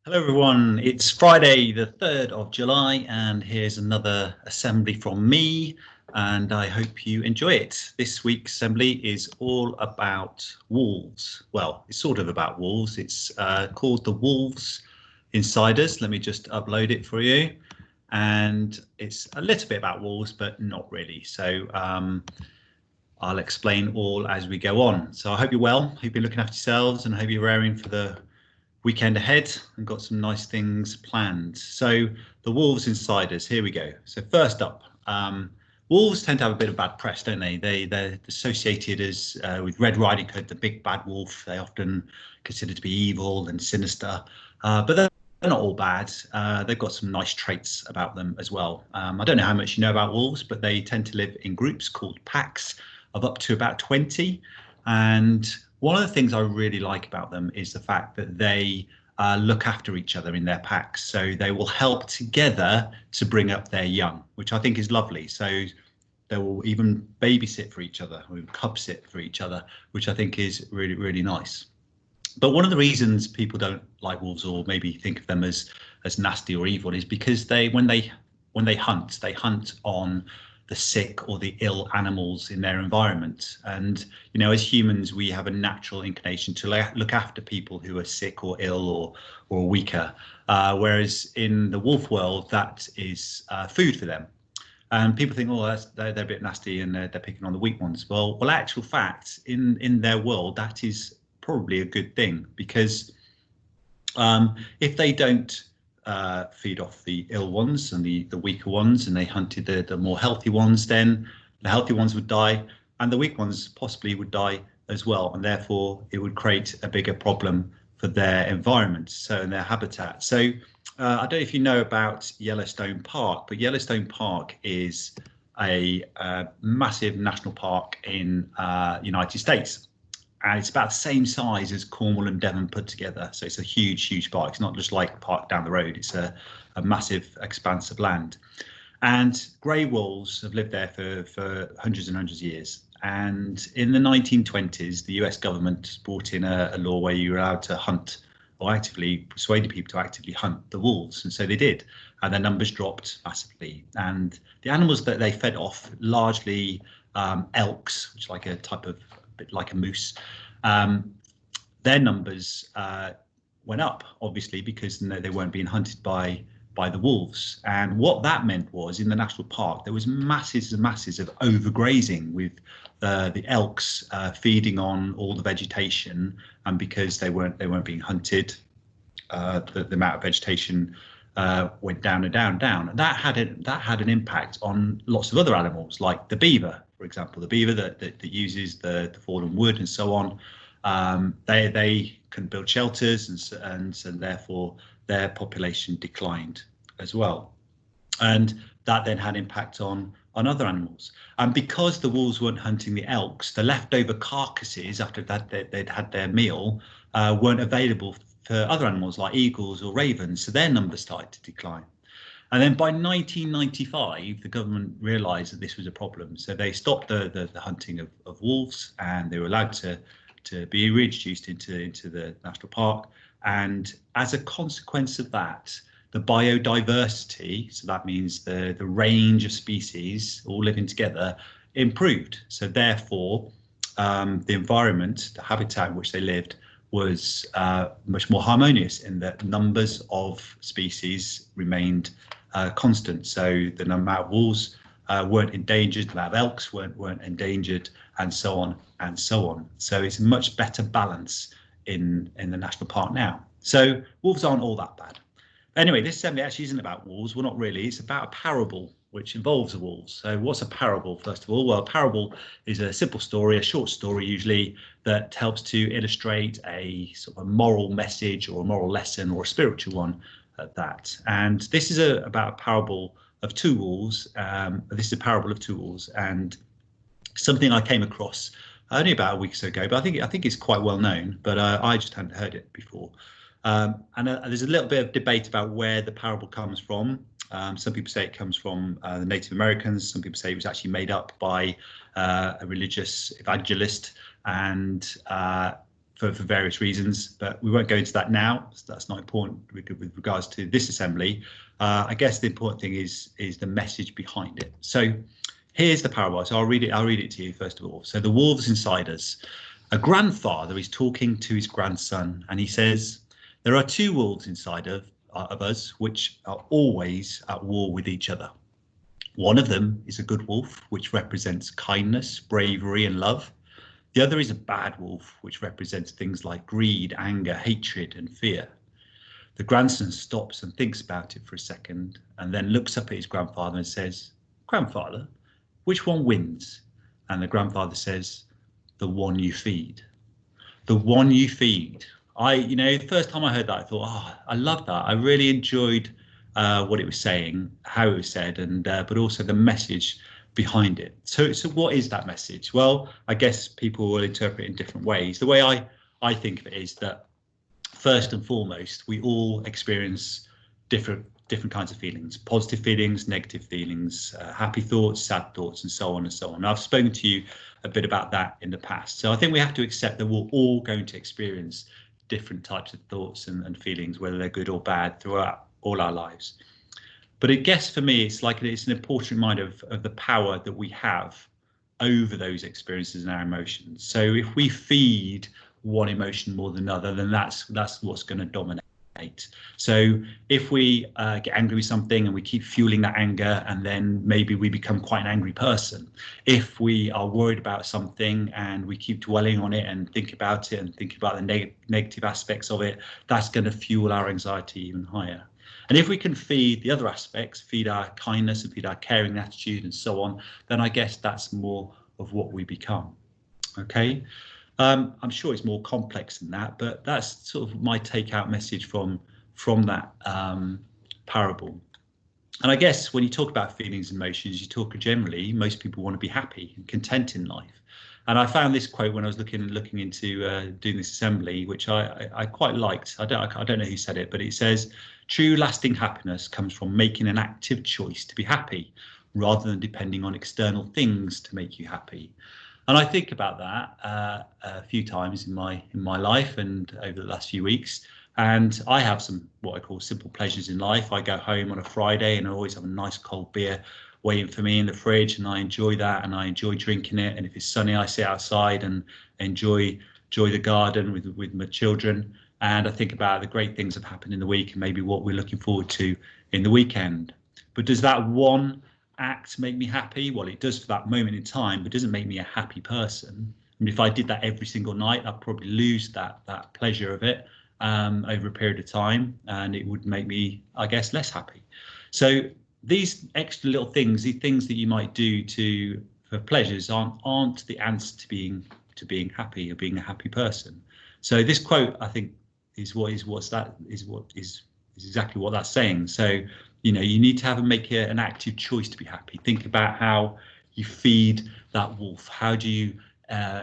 Hello everyone, it's Friday the 3rd of July and here's another assembly from me and I hope you enjoy it. This week's assembly is all about wolves. Well, it's sort of about wolves. It's called the Wolves Insiders. Let me just upload it for you. And it's a little bit about wolves, but not really. So I'll explain all as we go on. So I hope you're well, hope you're looking after yourselves and I hope you're raring for the weekend ahead and got some nice things planned. So the Wolves Insiders, here we go. So first up, wolves tend to have a bit of bad press, don't they? They're associated as with Red Riding Hood, the big bad wolf. They often considered to be evil and sinister, but they're not all bad. They've got some nice traits about them as well. I don't know how much you know about wolves, but they tend to live in groups called packs of up to about 20. And one of the things I really like about them is the fact that they look after each other in their packs. So they will help together to bring up their young, which I think is lovely. So they will even babysit for each other or cub sit for each other, which I think is really, really nice. But one of the reasons people don't like wolves or maybe think of them as nasty or evil is because when they hunt on the sick or the ill animals in their environment. And, you know, as humans, we have a natural inclination to look after people who are sick or ill or weaker. Whereas in the wolf world, that is food for them. And people think, oh, they're a bit nasty and they're picking on the weak ones. Well, actual fact, in their world, that is probably a good thing because if they don't feed off the ill ones and the weaker ones, and they hunted the more healthy ones, then the healthy ones would die, and the weak ones possibly would die as well, and therefore it would create a bigger problem for their environment, so in their habitat. So I don't know if you know about Yellowstone Park, but Yellowstone Park is a massive national park in United States. And it's about the same size as Cornwall and Devon put together. So it's a huge park. It's not just like a park down the road. It's a massive expanse of land. And grey wolves have lived there for hundreds and hundreds of years. And in the 1920s, the US government brought in a law where you were allowed to hunt or actively persuaded people to actively hunt the wolves. And so they did. And their numbers dropped massively. And the animals that they fed off, largely elks, which is like a type of bit like a moose, their numbers went up, obviously, because they weren't being hunted by the wolves. And what that meant was, in the national park, there was masses and masses of overgrazing, with the elks feeding on all the vegetation, and because they weren't being hunted, the amount of vegetation went down and down. And that had an impact on lots of other animals, like the beaver, for example. The beaver that uses the fallen wood and so on. They couldn't build shelters, and therefore their population declined as well. And that then had impact on other animals. And because the wolves weren't hunting the elks, the leftover carcasses after that they'd had their meal weren't available for other animals like eagles or ravens, so their numbers started to decline. And then by 1995, the government realised that this was a problem, so they stopped the hunting of wolves, and they were allowed to be reintroduced into the national park. And as a consequence of that, the biodiversity, so that means the range of species all living together, improved. So therefore, the environment, the habitat in which they lived, was much more harmonious, in that numbers of species remained constant. So the amount of wolves weren't endangered, the amount of elks weren't endangered, and so on and so on. So it's a much better balance in the national park now. So wolves aren't all that bad. Anyway, this assembly actually isn't about wolves. Well, not really. It's about a parable which involves the wolves. So what's a parable, first of all? Well, a parable is a simple story, a short story usually, that helps to illustrate a sort of a moral message or a moral lesson, or a spiritual one at that. And this is about a parable of two wolves. This is a parable of two wolves, and something I came across only about a week or so ago, but I think it's quite well known, but I just hadn't heard it before. And there's a little bit of debate about where the parable comes from. Some people say it comes from the Native Americans. Some people say it was actually made up by a religious evangelist. And for various reasons, but we won't go into that now. So that's not important with regards to this assembly. I guess the important thing is the message behind it. So here's the parable. So I'll read it to you first of all. So the wolves inside us. A grandfather is talking to his grandson, and he says, there are two wolves inside of us which are always at war with each other. One of them is a good wolf, which represents kindness, bravery, and love. The other is a bad wolf, which represents things like greed, anger, hatred, and fear. The grandson stops and thinks about it for a second, and then looks up at his grandfather and says, Grandfather, which one wins? And the grandfather says, the one you feed. The one you feed. The first time I heard that, I thought, oh, I love that. I really enjoyed what it was saying, how it was said, and but also the message behind it. So what is that message? Well, I guess people will interpret it in different ways. The way I think of it is that first and foremost, we all experience different kinds of feelings, positive feelings, negative feelings, happy thoughts, sad thoughts, and so on and so on. And I've spoken to you a bit about that in the past. So I think we have to accept that we're all going to experience different types of thoughts and feelings, whether they're good or bad, throughout all our lives. But I guess for me, it's an important reminder of the power that we have over those experiences and our emotions. So if we feed one emotion more than another, then that's what's going to dominate. So if we get angry with something and we keep fueling that anger, and then maybe we become quite an angry person. If we are worried about something and we keep dwelling on it and think about it and think about the negative aspects of it, that's going to fuel our anxiety even higher. And if we can feed the other aspects, feed our kindness and feed our caring attitude and so on, then I guess that's more of what we become. Okay. I'm sure it's more complex than that, but that's sort of my takeout message from that parable. And I guess when you talk about feelings and emotions, you talk generally, most people want to be happy and content in life. And I found this quote when I was looking into doing this assembly, which I quite liked. I don't know who said it, but it says, true lasting happiness comes from making an active choice to be happy, rather than depending on external things to make you happy. And I think about that a few times in my life and over the last few weeks. And I have some what I call simple pleasures in life. I go home on a Friday and I always have a nice cold beer waiting for me in the fridge, and I enjoy that, and I enjoy drinking it. And if it's sunny, I sit outside and enjoy the garden with my children. And I think about the great things that have happened in the week and maybe what we're looking forward to in the weekend. But does that one act make me happy? Well, it does for that moment in time, but it doesn't make me a happy person. I mean, if I did that every single night, I'd probably lose that pleasure of it over a period of time, and it would make me, I guess, less happy. So these extra little things, the things that you might do for pleasures, aren't the answer to being happy or being a happy person. So this quote, I think, is exactly what that's saying. So you need to make an active choice to be happy. Think about how you feed that wolf. How do you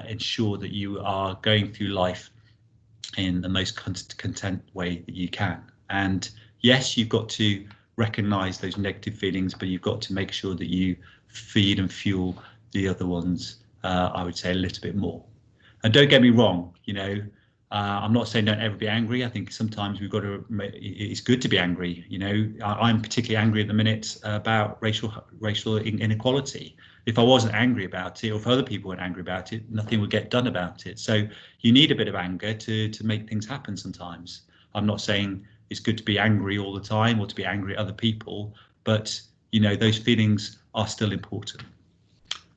ensure that you are going through life in the most content way that you can? And yes, you've got to recognize those negative feelings, but you've got to make sure that you feed and fuel the other ones, I would say, a little bit more. And don't get me wrong, I'm not saying don't ever be angry. I think sometimes we've got to, it's good to be angry. I'm particularly angry at the minute about racial inequality. If I wasn't angry about it, or if other people weren't angry about it, nothing would get done about it. So you need a bit of anger to make things happen sometimes. I'm not saying it's good to be angry all the time or to be angry at other people, but those feelings are still important.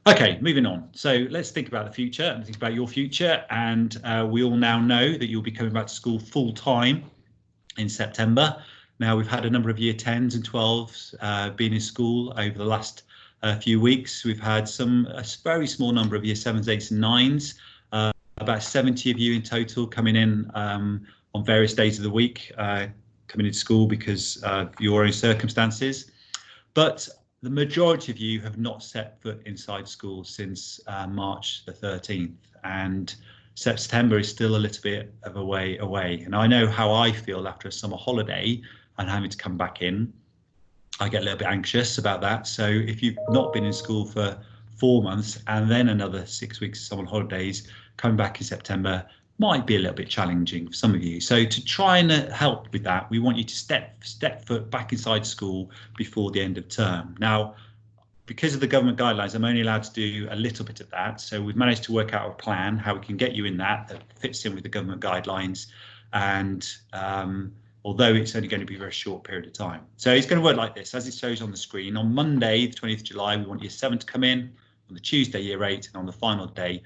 Okay, moving on. So let's think about the future and think about your future. And we all now know that you'll be coming back to school full time in September. Now, we've had a number of year 10s and 12s being in school over the last few weeks. We've had a very small number of year 7s, 8s and 9s, about 70 of you in total coming in on various days of the week, coming into school because of your own circumstances. But the majority of you have not set foot inside school since March the 13th, and September is still a little bit of a way away. And I know how I feel after a summer holiday and having to come back in. I get a little bit anxious about that. So if you've not been in school for 4 months and then another 6 weeks of summer holidays, coming back in September might be a little bit challenging for some of you. So to try and help with that, we want you to step foot back inside school before the end of term. Now, because of the government guidelines, I'm only allowed to do a little bit of that. So we've managed to work out a plan how we can get you in that fits in with the government guidelines. And although it's only going to be a very short period of time. So it's going to work like this, as it shows on the screen. On Monday, the 20th of July, we want year 7 to come in. On the Tuesday, year 8, and on the final day,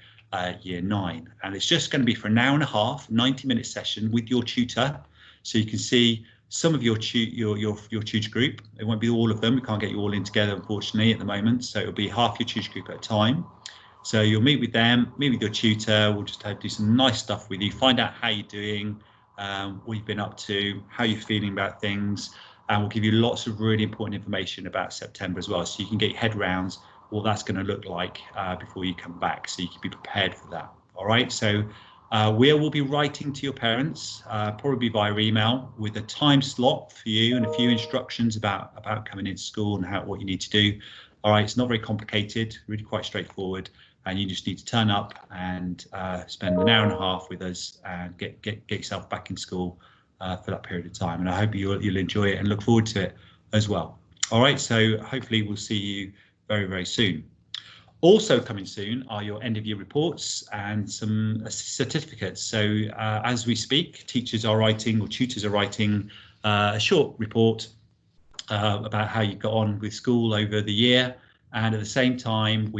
year 9. And it's just going to be for an hour and a half, 90-minute session with your tutor. So you can see some of your tutor group. It won't be all of them. We can't get you all in together, unfortunately, at the moment. So it'll be half your tutor group at a time. So you'll meet with them, meet with your tutor. We'll just do some nice stuff with you, find out how you're doing, what you've been up to, how you're feeling about things, and we'll give you lots of really important information about September as well, so you can get your head round what that's going to look like before you come back, so you can be prepared for that. All right, so we will be writing to your parents, probably via email, with a time slot for you and a few instructions about coming into school and what you need to do. All right, it's not very complicated, really quite straightforward. And you just need to turn up and spend an hour and a half with us and get yourself back in school for that period of time. And I hope you'll enjoy it and look forward to it as well. All right, so hopefully we'll see you very, very soon. Also coming soon are your end of year reports and some certificates. So as we speak, teachers are writing, or tutors are writing a short report about how you got on with school over the year. And at the same time,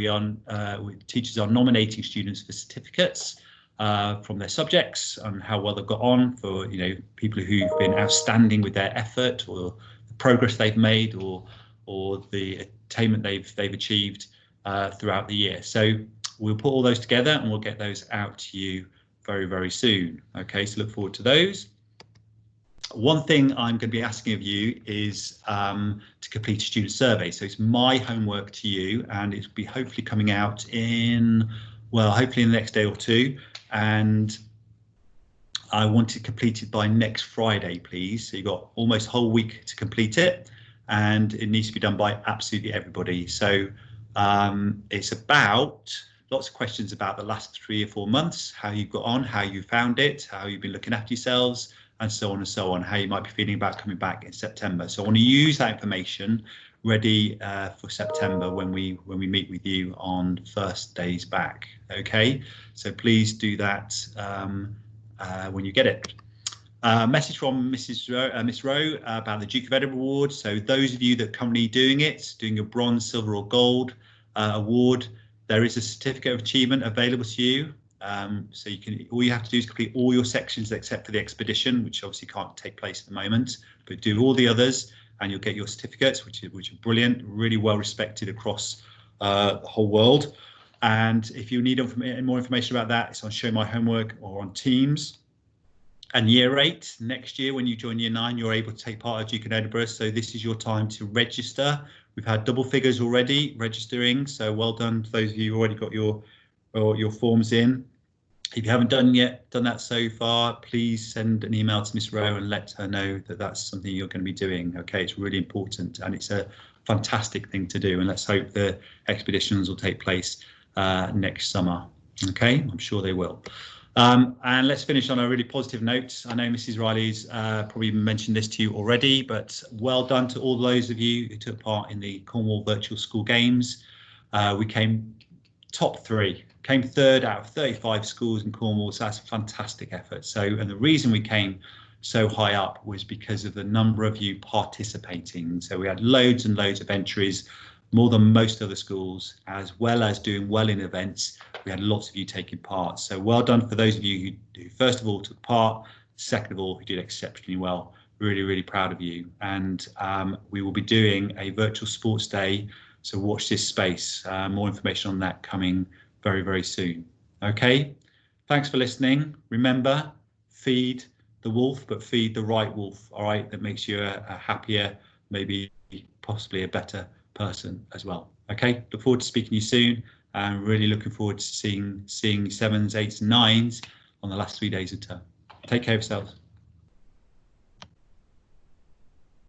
teachers are nominating students for certificates from their subjects on how well they've got on, for people who've been outstanding with their effort, or the progress they've made, or the attainment they've achieved throughout the year. So we'll put all those together and we'll get those out to you very, very soon. Okay, so look forward to those. One thing I'm going to be asking of you is to complete a student survey. So it's my homework to you, and it'll be hopefully coming out hopefully in the next day or two. And I want it completed by next Friday, please. So you've got almost a whole week to complete it, and it needs to be done by absolutely everybody. So it's about lots of questions about the last 3 or 4 months, how you've got on, how you found it, how you've been looking after yourselves, and so on and so on, how you might be feeling about coming back in September. So I want to use that information ready for September when we meet with you on first days back. Okay, so please do that when you get it. Message from Miss Rowe about the Duke of Edinburgh Award. So those of you that are currently doing your bronze, silver or gold award, there is a certificate of achievement available to you. So all you have to do is complete all your sections except for the expedition, which obviously can't take place at the moment, but do all the others and you'll get your certificates, which are brilliant, really well respected across the whole world. And if you need more information about that, it's on Show My Homework or on Teams. And year 8, next year when you join year 9, you're able to take part of Duke of Edinburgh. So this is your time to register. We've had double figures already registering, so well done to those of you who already got your forms in. If you haven't done that so far, please send an email to Miss Rowe and let her know that that's something you're going to be doing. Okay, it's really important and it's a fantastic thing to do, and let's hope the expeditions will take place next summer. Okay, I'm sure they will. And let's finish on a really positive note. I know Mrs. Riley's probably mentioned this to you already, but well done to all those of you who took part in the Cornwall Virtual School Games. We came top 3, came 3rd out of 35 schools in Cornwall, so that's a fantastic effort. So, and the reason we came so high up was because of the number of you participating. So we had loads and loads of entries, more than most other schools, as well as doing well in events. We had lots of you taking part. So well done for those of you who first of all took part, second of all who did exceptionally well. Really, really proud of you. And we will be doing a virtual sports day, so watch this space. More information on that coming very, very soon. Okay, thanks for listening. Remember, feed the wolf, but feed the right wolf. All right, that makes you a happier, maybe possibly a better person as well. Okay, look forward to speaking to you soon, and really looking forward to seeing 7s, 8s and 9s on the last 3 days of term. Take care of yourselves.